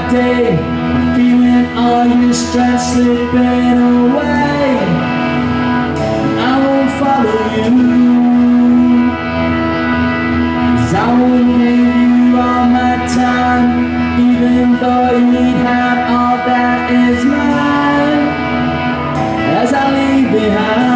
day, feeling all your stress slipping away. I won't follow you, 'cause I won't give you all my time, even though you'd have all that is mine. As I leave behind